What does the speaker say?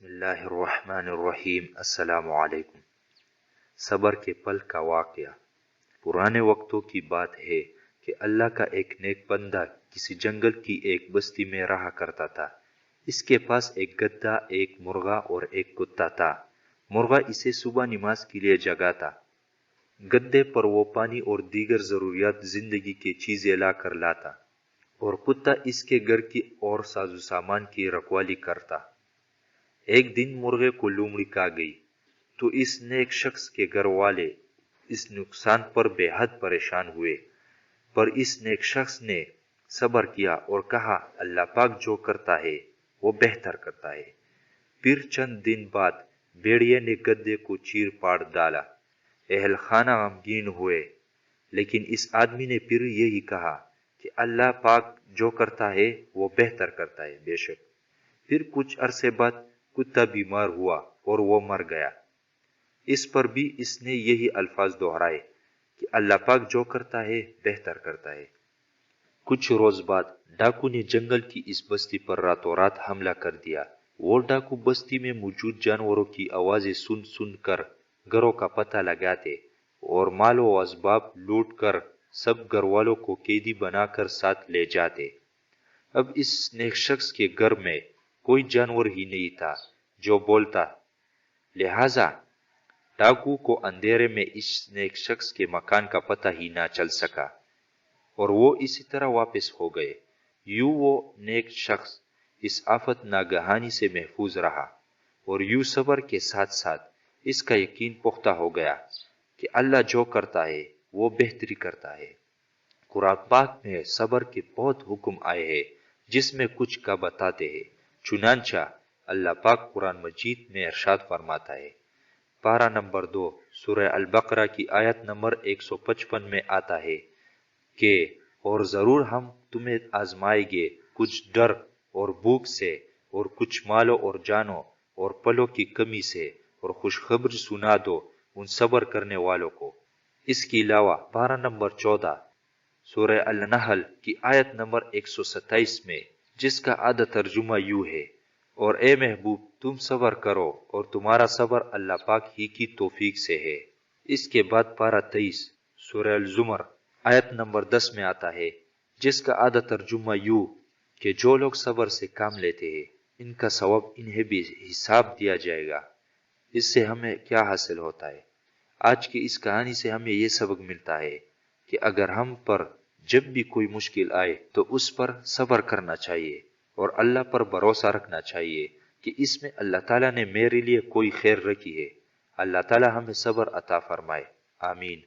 बिस्मिल्लाहिर्रहमानिर्रहीम। अस्सलामु अलैकुम। सबर के पल का वाक़या। पुराने वक्तों की बात है कि अल्लाह का एक नेक बंदा किसी जंगल की एक बस्ती में रहा करता था। इसके पास एक गधा, एक मुर्गा और एक कुत्ता था। मुर्गा इसे सुबह नमाज के लिए जगाता। गद्दे पर वो पानी और दीगर जरूरियात जिंदगी की चीजें ला कर लाता और कुत्ता इसके घर की और साजो सामान की रखवाली करता। एक दिन मुर्गे को लोमड़ी खा गई तो इस नेक शख्स के घर वाले इस नुकसान पर बेहद परेशान हुए, पर इस नेक शख्स ने सब्र किया और कहा, अल्लाह पाक जो करता है वो बेहतर करता है। फिर चंद दिन बाद भेड़िए ने गद्दे को चीर फाड़ डाला। अहल खाना गमगीन हुए, लेकिन इस आदमी ने फिर यही कहा कि अल्लाह पाक जो करता है वो बेहतर करता है बेशक। फिर कुछ अरसे बाद कुत्ता बीमार हुआ और वो मर गया। इस पर भी इसने यही अल्फाज दोहराए कि अल्लाह पाक जो करता है बेहतर करता है। कुछ रोज बाद डाकू ने जंगल की इस बस्ती पर रातों रात हमला कर दिया। वो डाकू बस्ती में मौजूद जानवरों की आवाजें सुन सुन कर घरों का पता लगाते और मालो असबाब लूट कर सब घर वालों को कैदी बनाकर साथ ले जाते। अब इस नेक शख्स के घर में कोई जानवर ही नहीं था जो बोलता, लिहाजा डाकू को अंधेरे में इस नेक शख्स के मकान का पता ही ना चल सका और वो इसी तरह वापस हो गए। यूं वो नेक शख्स इस आफत नागहानी से महफूज रहा और यूं सब्र के साथ साथ इसका यकीन पुख्ता हो गया कि अल्लाह जो करता है वो बेहतरी करता है। कुरान पाक में सब्र के बहुत हुक्म आए हैं जिसमें कुछ का बताते हैं। चुनांचा अल्लाह पाक कुरान मजीद में इरशाद फरमाता है, पारा नंबर 2 सूरह अल बकरा की आयत नंबर 155 में आता है कि और जरूर हम तुम्हें आजमाएंगे कुछ डर और भूख से और कुछ मालों और जानों और पलों की कमी से और खुशखबरी सुना दो उन सब्र करने वालों को। इसके अलावा पारा नंबर 14 सूरह अल नहल की आयत नंबर 127 में, जिसका आधा तर्जुमा यूं है, और ए महबूब तुम सब्र करो और तुम्हारा सब्र अल्लाह पाक ही की तौफीक से है। इसके बाद पारा 23 सूरह अल जुमर आयत नंबर 10 में आता है, जिसका आधा तर्जुमा यूं कि जो लोग सब्र से काम लेते हैं इनका सवाब इन्हें भी हिसाब दिया जाएगा। इससे हमें क्या हासिल होता है? आज की इस कहानी से हमें यह सबक मिलता है कि अगर हम पर जब भी कोई मुश्किल आए तो उस पर सब्र करना चाहिए और अल्लाह पर भरोसा रखना चाहिए कि इसमें अल्लाह ताला ने मेरे लिए कोई खैर रखी है। अल्लाह ताला हमें सब्र अता फरमाए। आमीन।